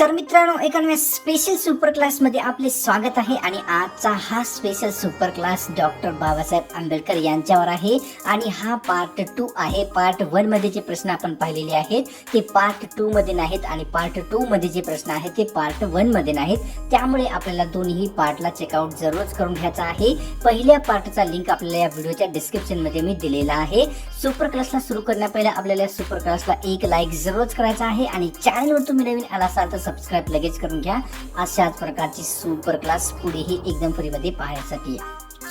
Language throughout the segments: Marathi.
तर मित्रांनो, एका नव्या स्पेशल सुपर क्लास मध्ये आपले स्वागत आहे. आणि आजचा हा special super class doctor Babasaheb Ambedkar यांच्यावर आहे. आणि हा पार्ट 2 आहे. पार्ट 1 मध्ये जे प्रश्न आपण पाहिलेले आहेत ते पार्ट 2 मध्ये नाहीत, आणि पार्ट 2 मध्ये जे प्रश्न आहेत ते पार्ट 1 मध्ये नाहीत. त्यामुळे आपल्याला दोन्ही पार्टला चेकआउट जरूरच करून घ्यायचा आहे. पहिल्या पार्टचा लिंक आपल्याला या व्हिडिओच्या डिस्क्रिप्शन मध्ये मी दिलेला आहे. सुपर क्लासला सुरू करण्यापहिले आपल्याला सुपर क्लासला एक लाईक जरूरच करायचा आहे. आणि चॅनलवर तुम्ही नवीन आला असाल तर सबस्क्राइब लगेच करून घ्या. अशाच प्रकारची सुपर क्लास पुढेही एकदम फ्री मध्ये पाहण्यासाठी.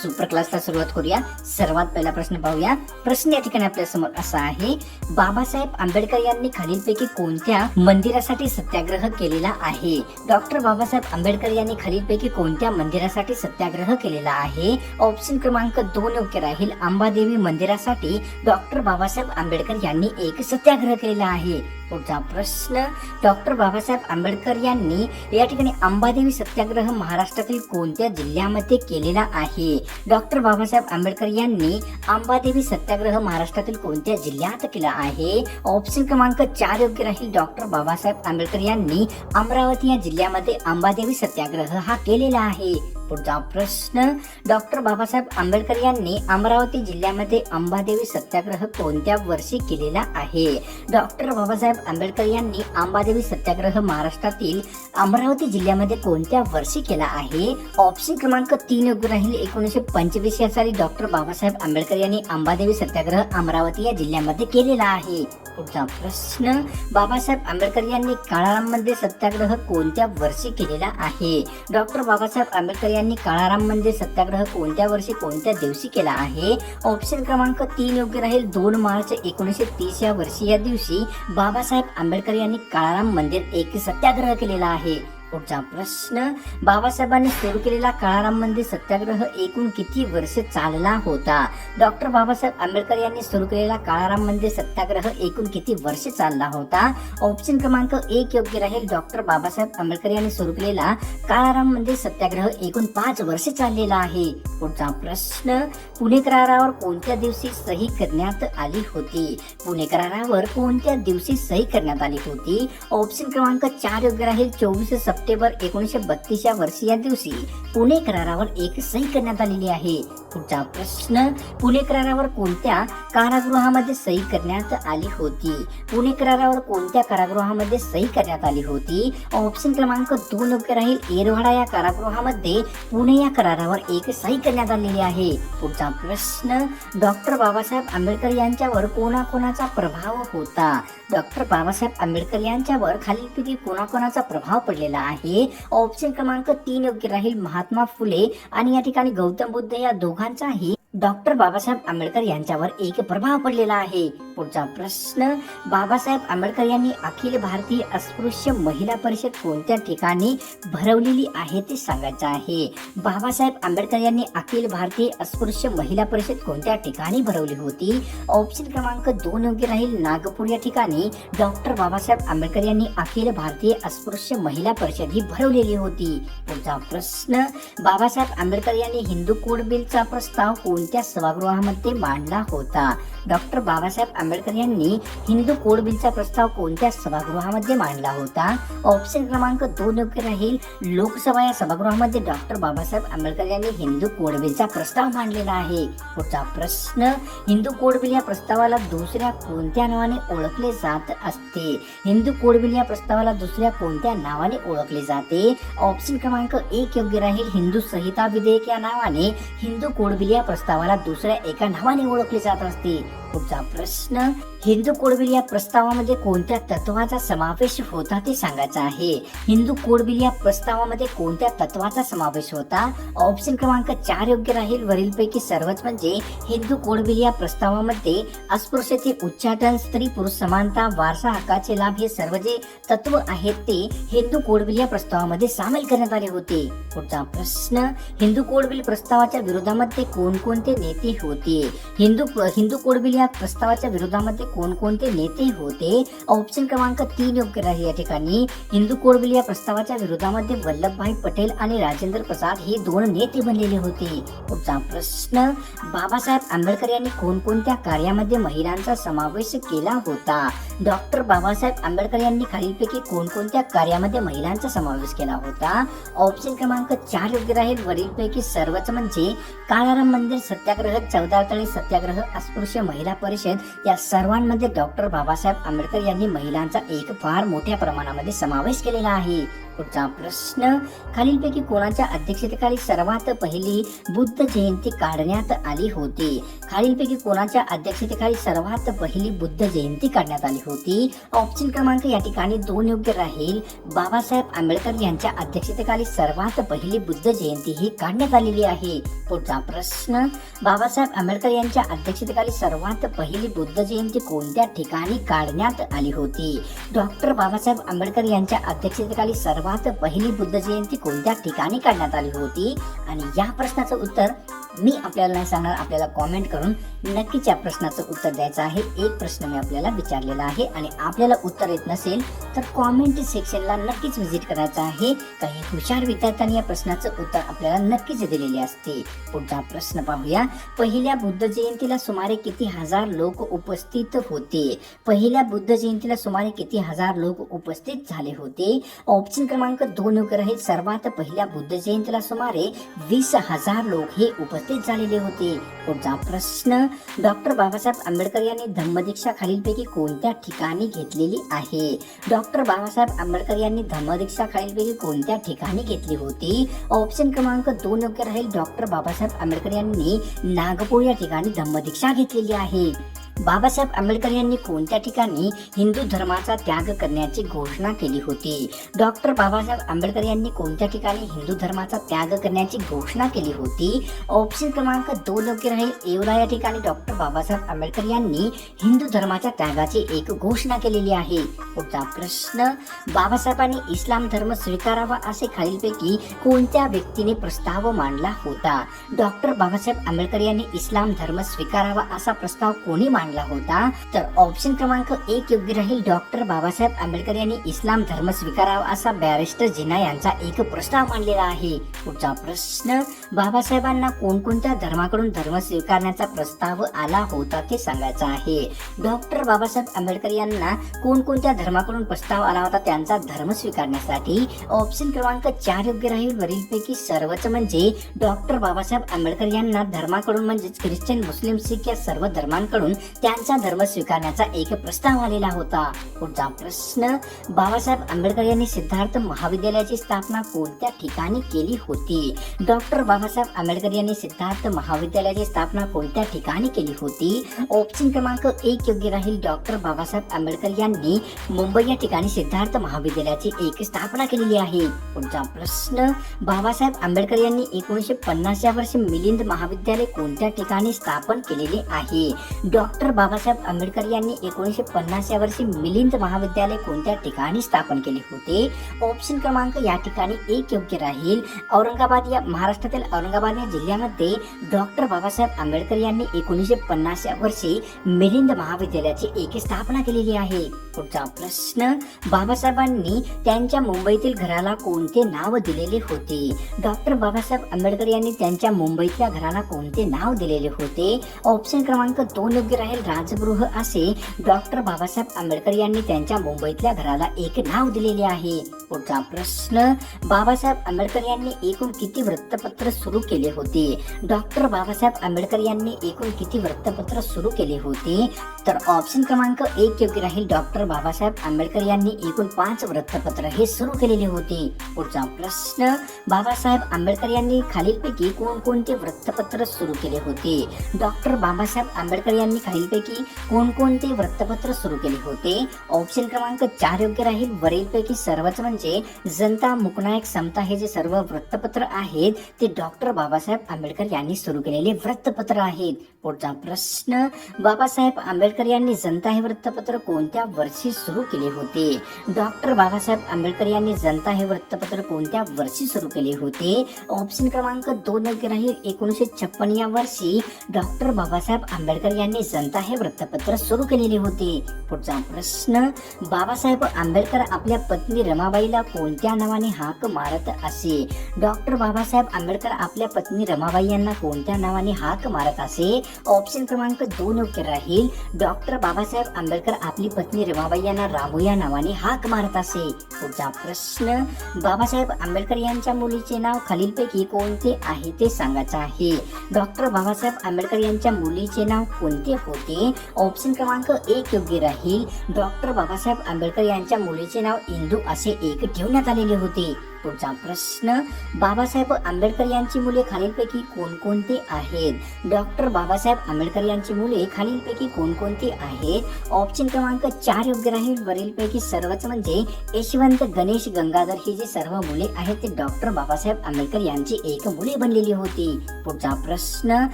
सुपर क्लासला सुरुवात करूया. सर्वात पहिला प्रश्न पाहूया. प्रश्न या ठिकाणी आपल्या समोर असा आहे. बाबासाहेब आंबेडकर यांनी खालीलपैकी कोणत्या मंदिरासाठी सत्याग्रह केलेला आहे? डॉक्टर बाबासाहेब आंबेडकर यांनी खालीलपैकी कोणत्या मंदिरासाठी सत्याग्रह केलेला आहे? ऑप्शन क्रमांक 2 योग्य राहील. अंबादेवी मंदिरासाठी डॉक्टर बाबासाहेब आंबेडकर यांनी एक सत्याग्रह केलेला आहे. पुढचा प्रश्न. डॉक्टर बाबासाहेब आंबेडकर यांनी या ठिकाणी अंबादेवी सत्याग्रह महाराष्ट्रातील कोणत्या जिल्ह्यामध्ये केलेला आहे? डॉक्टर बाबासाहेब आंबेडकर यांनी अंबादेवी सत्याग्रह महाराष्ट्रातील कोणत्या जिल्ह्यात केला आहे? ऑप्शन क्रमांक 4 योग्य राहील. डॉक्टर बाबासाहेब आंबेडकर यांनी अमरावती या जिल्ह्यामध्ये अंबादेवी सत्याग्रह हा केलेला आहे. पुढचा प्रश्न. डॉक्टर बाबासाहेब आंबेडकर यांनी अमरावती जिल्ह्यामध्ये अंबादेवी सत्याग्रह कोणत्या वर्षी केलेला आहे? डॉक्टर बाबासाहेब आंबेडकर यांनी अंबादेवी सत्याग्रह महाराष्ट्रातील अमरावती जिल्ह्यामध्ये कोणत्या वर्षी केला आहे? ऑप्शन क्रमांक 3 योग्य राहील. 1925 या साली डॉक्टर बाबासाहेब आंबेडकर यांनी अंबादेवी सत्याग्रह अमरावती या जिल्ह्यामध्ये केलेला आहे. पुढचा प्रश्न. बाबासाहेब आंबेडकर यांनी काळाराम मंदिर सत्याग्रह कोणत्या वर्षी केलेला आहे? डॉक्टर बाबासाहेब आंबेडकर यांनी काळाराम मंदिर सत्याग्रह कोणत्या वर्षी कोणत्या दिवशी केला आहे? ऑप्शन क्रमांक 3 योग्य राहील. 2 मार्च 1930 या वर्षी या दिवशी बाबासाहेब आंबेडकर यांनी काळाराम मंदिर एक सत्याग्रह केलेला आहे. पुढचा प्रश्न. बाबासाहेबांनी सुरू केलेला काळाराम मंदिर सत्याग्रह एकूण किती वर्ष चालला होता? डॉक्टर बाबासाहेब आंबेडकर यांनी सुरू केलेला काळाराम मंदिर सत्याग्रह एकूण किती वर्ष चालला होता? ऑप्शन क्रमांक 1 योग्य राहील. डॉक्टर बाबासाहेब आंबेडकर यांनी सुरू केलेला काळाराम मंदिर सत्याग्रह एकूण 5 वर्ष चाललेला आहे. पुढचा प्रश्न. पुणे करारावर कोणत्या दिवशी सही करण्यात आली होती? पुणे करारावर कोणत्या दिवशी सही करण्यात आली होती? ऑप्शन क्रमांक 4 योग्य राहील. 24 सप्टेंबर 1932 या वर्षी या दिवशी पुणे करारावर एक सही करण्यात आलेली आहे. पुढचा प्रश्न. पुणे करारावर कोणत्या कारागृहामध्ये सही करण्यात आली होती? पुणे करारावर कोणत्या कारागृहामध्ये सही करण्यात आली होती? ऑप्शन क्रमांक 2 योग्य राहील. येरवाडा या कारागृहामध्ये पुणे या करारावर एक सही करण्यात आलेली आहे. पुढचा प्रश्न. डॉक्टर बाबासाहेब आंबेडकर यांच्यावर कोणाकोणाचा प्रभाव होता? डॉक्टर बाबासाहेब आंबेडकर यांच्यावर खालीलपैकी कोणाकोणाचा प्रभाव पडलेला आहे? ऑप्शन क्रमांक 3 योग्य राहील. महात्मा फुले आणि या ठिकाणी गौतम बुद्ध या दोघांचाही डॉक्टर बाबासाहेब आंबेडकर यांच्यावर एक प्रभाव पडलेला आहे. पुढचा प्रश्न. बाबासाहेब आंबेडकर यांनी अखिल भारतीय अस्पृश्य महिला परिषद कोणत्या ठिकाणी भरवलेली आहे ते सांगायचं आहे? बाबासाहेब आंबेडकर यांनी अखिल भारतीय अस्पृश्य महिला परिषद कोणत्या ठिकाणी भरवली होती? ऑप्शन क्रमांक 2 योग्य राहील. नागपूर या ठिकाणी डॉक्टर बाबासाहेब आंबेडकर यांनी अखिल भारतीय अस्पृश्य महिला परिषद ही भरवलेली होती. पुढचा प्रश्न. बाबासाहेब आंबेडकर यांनी हिंदू कोड बिलचा प्रस्ताव कोणत्या सभागृहामध्ये मांडला होता? डॉक्टर बाबासाहेब आंबेडकर यांनी हिंदू कोड बिलचा प्रस्ताव कोणत्या सभागृहामध्ये मांडला होता? ऑप्शन क्रमांक 2 योग्य राहील. लोकसभा या सभागृहामध्ये डॉक्टर बाबासाहेब आंबेडकर यांनी हिंदू कोड बिलचा प्रस्ताव मांडलेला आहे. पुढचा प्रश्न. हिंदू कोड बिल या प्रस्तावाला दुसऱ्या कोणत्या नावाने ओळखले जात असते? हिंदू कोड बिल या प्रस्तावाला दुसऱ्या कोणत्या नावाने ओळखले जाते? ऑप्शन क्रमांक 1 योग्य राहील. हिंदू संहिता विधेयक या नावाने हिंदू कोड बिल या प्रस्तावाला दुसऱ्या एका नावाने ओळखले जात असते. पुढचा प्रश्न. हिंदू कोड बिल या प्रस्तावामध्ये कोणत्या तत्वाचा समावेश होता ते सांगायचं आहे? हिंदू कोड बिल या प्रस्तावामध्ये कोणत्या तत्वाचा समावेश होता? ऑप्शन क्रमांक 4 योग्य राहील. वरीलपैकी सर्वच म्हणजे हिंदू कोड बिल या प्रस्तावामध्ये अस्पृश्यते उच्चाटन, स्त्री पुरुष समानता, वारसा हक्काचे लाभ हे सर्व जे तत्व आहेत ते हिंदू कोड बिल या प्रस्तावामध्ये सामील करण्यात आले होते. पुढचा प्रश्न. हिंदू कोड बिल प्रस्तावाच्या विरोधामध्ये कोणकोणते नेते होते? हिंदू कोड बिल या प्रस्तावाच्या विरोधामध्ये कोणकोणते नेते होते? ऑप्शन क्रमांक 3 योग्य राहील या ठिकाणी. हिंदू कोड बिल या प्रस्तावाच्या विरोधामध्ये वल्लभभाई पटेल आणि राजेंद्र प्रसाद हे 2 नेते बनलेले होते. पुढचा प्रश्न, बाबासाहेब आंबेडकर यांनी कोणकोणत्या कार्यामध्ये महिलांचा समावेश केला होता? डॉक्टर बाबासाहेब आंबेडकर यांनी खालीलपैकी कोणकोणत्या कार्यामध्ये महिलांचा समावेश केला होता? ऑप्शन क्रमांक 4 योग्य राहील. वरीलपैकी सर्वच म्हणजे काळाराम मंदिर सत्याग्रह, 14 तळे सत्याग्रह, अस्पृश्य महिला परिषद या सर्वांमध्ये डॉक्टर बाबासाहेब आंबेडकर यांनी महिलांचा एक फार मोठ्या प्रमाणामध्ये समावेश केलेला आहे. पुढचा प्रश्न, खालीलपैकी कोणाच्या अध्यक्षतेखाली सर्वात पहिली बुद्ध जयंती काढण्यात आली होती? खालीलपैकी कोणाच्या अध्यक्षतेखाली सर्वात पहिली बुद्ध जयंती काढण्यात आली होती? ऑप्शन क्रमांक या ठिकाणी 2 योग्य राहील. बाबासाहेब आंबेडकर यांच्या अध्यक्षतेखाली सर्वात पहिली बुद्ध जयंती ही काढण्यात आलेली आहे. पुढचा प्रश्न, बाबासाहेब आंबेडकर यांच्या अध्यक्षतेखाली सर्वात पहिली बुद्ध जयंती कोणत्या ठिकाणी काढण्यात आली होती? डॉक्टर बाबासाहेब आंबेडकर यांच्या अध्यक्षतेखाली सर्वात पहिली बुद्ध जयंती कोणत्या ठिकाणी काढण्यात आली होती? आणि या प्रश्नाचं उत्तर मी आपल्याला नाही सांगणार, आपल्याला कॉमेंट करून नक्कीच या प्रश्नाचं उत्तर द्यायचं आहे. एक प्रश्न मी आपल्याला विचारलेला आहे आणि आपल्याला उत्तर येत नसेल तर कॉमेंट सेक्शनला नक्कीच व्हिजिट करायचं आहे. काही हुशार विद्यार्थ्यांनी या प्रश्नाचं उत्तर आपल्याला नक्कीच दिलेले असते. पुढचा प्रश्न पाहूया. पहिल्या बुद्ध जयंतीला सुमारे किती हजार लोक उपस्थित होते? पहिल्या बुद्ध जयंतीला सुमारे किती हजार लोक उपस्थित झाले होते? ऑप्शन क्रमांक 2 योग्य राहील. सर्वात पहिल्या बुद्ध जयंतीला सुमारे 20,000 लोक हे उपस्थित झालेले होते. पुढचा प्रश्न, डॉक्टर बाबासाहेब आंबेडकर यांनी धम्मदीक्षा खालीलपैकी कोणत्या ठिकाणी घेतलेली आहे? डॉक्टर बाबासाहेब आंबेडकर यांनी धम्मदीक्षा खालीलपैकी कोणत्या ठिकाणी घेतली होती? ऑप्शन क्रमांक 2 योग्य राहील. डॉक्टर बाबासाहेब आंबेडकर यांनी नागपूर या ठिकाणी धम्मदीक्षा घेतलेली आहे. बाबासाहेब आंबेडकर यांनी कोणत्या ठिकाणी हिंदू धर्माचा त्याग करण्याची घोषणा केली होती? डॉक्टर बाबासाहेब आंबेडकर यांनी कोणत्या ठिकाणी हिंदू धर्माचा त्याग करण्याची घोषणा केली होती? ऑप्शन क्रमांक 2 योग्य राहील. येवला या ठिकाणी डॉक्टर बाबासाहेब आंबेडकर यांनी हिंदू धर्माच्या त्यागाची एक घोषणा केलेली आहे. पुढचा प्रश्न, बाबासाहेबांनी इस्लाम धर्म स्वीकारावा असे खालीलपैकी कोणत्या व्यक्तीने प्रस्ताव मांडला होता? डॉक्टर बाबासाहेब आंबेडकर यांनी इस्लाम धर्म स्वीकारावा असा प्रस्ताव कोणी मांडला होता? तर ऑप्शन क्रमांक 1 योग्य राहील. डॉक्टर बाबासाहेब आंबेडकर यांनी इस्लाम धर्म स्वीकारावा असा बॅरिस्टर जिना यांचा एक प्रस्ताव मांडलेला आहे. पुढचा प्रश्न, बाबासाहेबांना कोणकोणत्या धर्माकडून धर्म स्वीकारण्याचा प्रस्ताव आला होता ते सांगायचं आहे. डॉक्टर बाबासाहेब आंबेडकर यांना कोणकोणत्या धर्माकडून प्रस्ताव आला होता त्यांचा धर्म स्वीकारण्यासाठी? ऑप्शन क्रमांक 4 योग्य राहील. वरीलपैकी सर्वच म्हणजे डॉक्टर बाबासाहेब आंबेडकर यांना धर्माकडून म्हणजेच ख्रिश्चन, मुस्लिम, सिख या सर्व धर्मांकडून त्यांचा धर्म स्वीकारण्याचा एक प्रस्ताव आलेला होता. पुढचा प्रश्न, बाबासाहेब आंबेडकर यांनी सिद्धार्थ महाविद्यालयाची स्थापना कोणत्या ठिकाणी केली होती? डॉक्टर बाबासाहेब आंबेडकर यांनी सिद्धार्थ महाविद्यालयाची स्थापना कोणत्या ठिकाणी केली होती? ऑप्शन क्रमांक 1 योग्य राहील. डॉक्टर बाबासाहेब आंबेडकर यांनी मुंबई या ठिकाणी सिद्धार्थ महाविद्यालयाची एक स्थापना केलेली आहे. पुढचा प्रश्न, बाबासाहेब आंबेडकर यांनी 1950 या वर्षी मिलिंद महाविद्यालय कोणत्या ठिकाणी स्थापन केलेले आहे? डॉक्टर बाबासाहेब आंबेडकर यांनी 1950 या वर्षी मिलिंद महाविद्यालय कोणत्या ठिकाणी स्थापन केले होते? ऑप्शन क्रमांक या ठिकाणी 1 योग्य राहील. औरंगाबाद या महाराष्ट्रातील औरंगाबाद या जिल्ह्यामध्ये डॉक्टर बाबासाहेब आंबेडकर यांनी 1950 या वर्षी मिलिंद महाविद्यालयाची एक स्थापना केलेली आहे. पुढचा प्रश्न, बाबासाहेबांनी त्यांच्या मुंबईतील घराला कोणते नाव दिलेले होते? डॉक्टर बाबासाहेब आंबेडकर यांनी त्यांच्या मुंबईतल्या घराला कोणते नाव दिलेले होते? ऑप्शन क्रमांक 2 योग्य राहील. राजगृह असे डॉक्टर बाबासाहेब आंबेडकर यांनी त्यांच्या मुंबईतल्या घराला एक नाव दिलेले आहे. पुढचा प्रश्न, बाबासाहेब आंबेडकर यांनी एकूण किती वृत्तपत्र सुरू केले होते? डॉक्टर बाबासाहेब आंबेडकर यांनी एकूण किती वृत्तपत्र सुरू केले होते? तर ऑप्शन क्रमांक 1 योग्य राहील. डॉक्टर बाबासाहेब आंबेडकर यांनी एकूण 5 वृत्तपत्र हे सुरू केलेले होते. पुढचा प्रश्न, बाबासाहेब आंबेडकर यांनी खालीलपैकी कोणकोणते वृत्तपत्र सुरू केले होते? डॉक्टर बाबासाहेब आंबेडकर यांनी खालीलपैकी कोणकोणते वृत्तपत्र सुरू केले होते? ऑप्शन क्रमांक 4 योग्य राहील. वरीलपैकी सर्वच म्हणजे म्हणजे जनता, मुकनायक, समता हे जे सर्व वृत्तपत्र आहेत ते डॉक्टर बाबासाहेब आंबेडकर यांनी सुरू केलेले वृत्तपत्र आहेत. पुढचा प्रश्न, बाबासाहेब आंबेडकर यांनी जनता हे वृत्तपत्र कोणत्या वर्षी सुरू केले होते? डॉक्टर बाबासाहेब आंबेडकर यांनी जनता हे वृत्तपत्र कोणत्या वर्षी सुरू केले होते? ऑप्शन क्रमांक 2 योग्य राहील. 1956 या वर्षी डॉक्टर बाबासाहेब आंबेडकर यांनी जनता हे वृत्तपत्र सुरू केलेले होते. पुढचा प्रश्न, बाबासाहेब आंबेडकर आपल्या पत्नी रमाबाईला कोणत्या नावाने हाक मारत असे? डॉक्टर बाबासाहेब आंबेडकर आपल्या पत्नी रमाबाई यांना कोणत्या नावाने हाक मारत असे? ऑप्शन क्रमांक 2 योग्य राहील. डॉक्टर बाबासाहेब आंबेडकर आपली पत्नी रमाबाई यांना रामू या नावाने हाक मारत असे. पुढचा प्रश्न, बाबासाहेब आंबेडकर यांच्या मुलीचे नाव खालीलपैकी कोणते आहे ते सांगायचे आहे. डॉक्टर बाबासाहेब आंबेडकर यांच्या मुलीचे नाव कोणते होते? ऑप्शन क्रमांक 1 योग्य राहील. डॉक्टर बाबासाहेब आंबेडकर यांच्या मुलीचे नाव इंदू असे एक ठेवण्यात आलेले होते. पुढचा प्रश्न, बाबासाहेब आंबेडकर यांची मुले खालीलपैकी कोणकोणती आहेत? डॉक्टर बाबासाहेब आंबेडकर यांची मुले खालीलपैकी कोणकोणती आहेत? ऑप्शन क्रमांक 4 योग्य राहील. वरीलपैकी सर्वच म्हणजे यशवंत, गणेश, गंगाधर ही जी सर्व मुले आहेत ते डॉक्टर बाबासाहेब आंबेडकर यांची एक मुले बनलेली होती. पुढचा प्रश्न,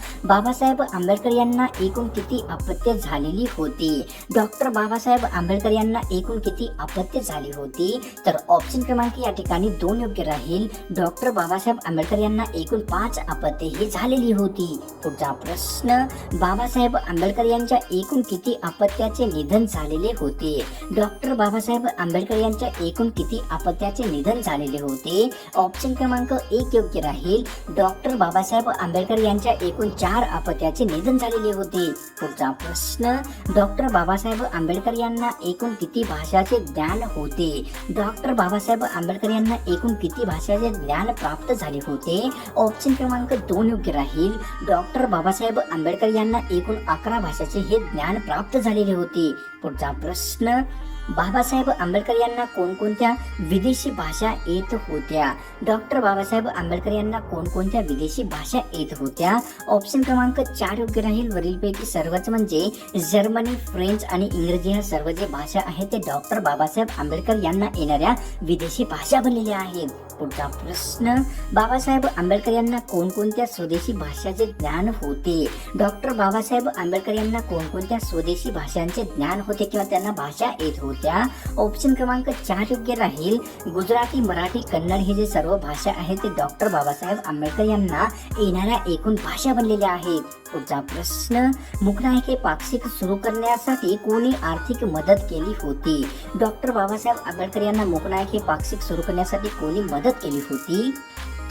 बाबासाहेब आंबेडकर यांना एकूण किती अपत्य झालेली होती? डॉक्टर बाबासाहेब आंबेडकर यांना एकूण किती अपत्य झाली होती? तर ऑप्शन क्रमांक या ठिकाणी 2 योग्य राहील. डॉक्टर बाबासाहेब आंबेडकर यांना एकूण 5 अपत्ये ही झालेली होती. पुढचा प्रश्न, बाबासाहेब आंबेडकर यांच्या एकूण किती अपत्याचे निधन झालेले होते? डॉक्टर बाबासाहेब आंबेडकर यांच्या एकूण किती अपत्याचे निधन झालेले होते? ऑप्शन क्रमांक 1 योग्य राहील. डॉक्टर बाबासाहेब आंबेडकर यांच्या एकूण 4 अपत्याचे निधन झालेले होते. पुढचा प्रश्न, डॉक्टर बाबासाहेब आंबेडकर यांना एकूण किती भाषाचे ज्ञान होते? डॉक्टर बाबासाहेब आंबेडकर यांना एकूण किती भाषाचे ज्ञान प्राप्त झाले होते? ऑप्शन क्रमांक 2 योग्य राहील. डॉक्टर बाबासाहेब आंबेडकर यांना एकूण 11 भाषाचे हे ज्ञान प्राप्त झालेले होते. पुढचा प्रश्न, बाबासाहेब आंबेडकर यांना कोणकोणत्या विदेशी भाषा येत होत्या? डॉक्टर बाबासाहेब आंबेडकर यांना कोणकोणत्या विदेशी भाषा येत होत्या? ऑप्शन क्रमांक 4 योग्य राहील. वरीलपैकी सर्वच म्हणजे जर्मनी, फ्रेंच आणि इंग्रजी ह्या सर्व जे भाषा आहेत ते डॉक्टर बाबासाहेब आंबेडकर यांना येणाऱ्या विदेशी भाषा बनलेल्या आहेत. पुढचा प्रश्न, बाबासाहेब आंबेडकर यांना कोणकोणत्या स्वदेशी भाषाचे ज्ञान होते? डॉक्टर बाबासाहेब आंबेडकर यांना कोणकोणत्या स्वदेशी भाषांचे ज्ञान होते किंवा त्यांना भाषा येत होत्या? ऑप्शन क्रमांक 4 योग्य राहील. गुजराती, मराठी, कन्नड हे जे सर्व भाषा आहेत ते डॉक्टर बाबासाहेब आंबेडकर यांना येणाऱ्या एकूण भाषा बनलेल्या आहेत. पुढचा प्रश्न, मुकनायक हे पाक्षिक सुरू करण्यासाठी कोणी आर्थिक मदत केली होती? डॉक्टर बाबासाहेब आंबेडकर यांना मुकनायक हे पाक्षिक सुरू करण्यासाठी कोणी मदत केली होती?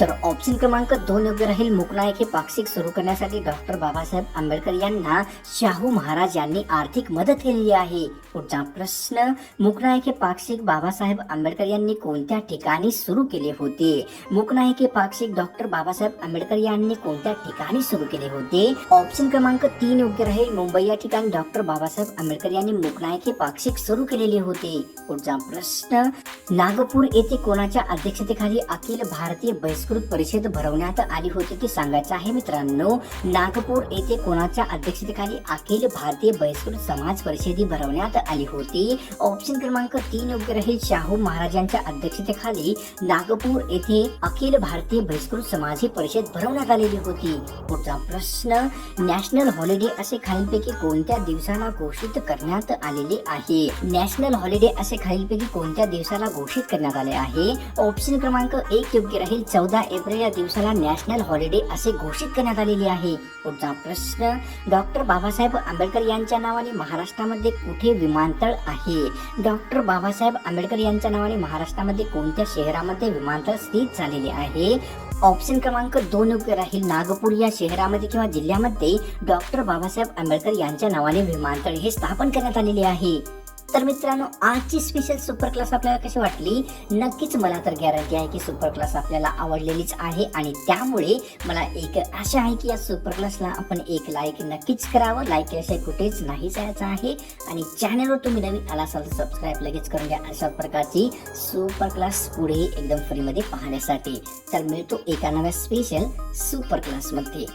तर ऑप्शन क्रमांक 2 योग्य राहील. मुकनायक हे पाक्षिक सुरू करण्यासाठी डॉक्टर बाबासाहेब आंबेडकर यांना शाहू महाराज यांनी आर्थिक मदत केलेली आहे. पुढचा प्रश्न, मुकनायक हे पाक्षिक बाबासाहेब आंबेडकर यांनी कोणत्या ठिकाणी सुरू केले होते? मुकनायक हे पाक्षिक डॉक्टर बाबासाहेब आंबेडकर यांनी कोणत्या ठिकाणी सुरू केले होते? ऑप्शन क्रमांक 3 योग्य राहील. मुंबई या ठिकाणी डॉक्टर बाबासाहेब आंबेडकर यांनी मुकनायक हे पाक्षिक सुरू केलेले होते. पुढचा प्रश्न, नागपूर येथे कोणाच्या अध्यक्षतेखाली अखिल भारतीय बहिष्कृत परिषद भरवण्यात आली होती ते सांगायचं आहे. मित्रांनो, नागपूर येथे कोणाच्या अध्यक्षतेखाली अखिल भारतीय बहिष्कृत समाज परिषद भरवण्यात आली होती? ऑप्शन क्रमांक 3 योग्य राहील. शाहू महाराजांच्या अध्यक्षतेखाली नागपूर येथे अखिल भारतीय बहिष्कृत समाज परिषद भरवण्यात आलेली होती. पुढचा प्रश्न, नॅशनल हॉलिडे असे खालीलपैकी कोणत्या दिवसाला घोषित करण्यात आलेले आहे? नॅशनल हॉलिडे असे खालीलपैकी कोणत्या दिवसाला घोषित करण्यात आले आहे? ऑप्शन क्रमांक 1 योग्य राहील. 14 एप्रिल या दिवसाला नॅशनल हॉलिडे असे घोषित करण्यात आलेले आहे. पुढचा प्रश्न, डॉक्टर बाबासाहेब आंबेडकर यांच्या नावाने महाराष्ट्रामध्ये कुठे विमानतळ आहे? डॉक्टर बाबासाहेब आंबेडकर यांच्या नावाने महाराष्ट्रामध्ये कोणत्या शहरामध्ये विमानतळ स्थित झालेले आहे? ऑप्शन क्रमांक 2 योग्य राहील. नागपूर या शहरामध्ये किंवा जिल्ह्यामध्ये डॉक्टर बाबासाहेब आंबेडकर यांच्या नावाने विमानतळ हे स्थापन करण्यात आलेले आहे. तर मित्रांनो, आजची स्पेशल सुपर क्लास आपल्याला कशी वाटली? नक्कीच मला तर गॅरंटी आहे की सुपर क्लास आपल्याला आवडलेलीच आहे आणि त्यामुळे मला एक आशा आहे की या सुपर क्लासला आपण एक लाईक नक्कीच करावं. लाईक केल्याशिवाय कुठेच नाही जायचं आहे आणि चॅनलवर तुम्ही नवीन आला असाल तर सबस्क्राईब लगेच करून घ्या अशा प्रकारची सुपर क्लास पुढे एकदम फ्रीमध्ये पाहण्यासाठी. तर मिळतो एका नव्या स्पेशल सुपर क्लासमध्ये.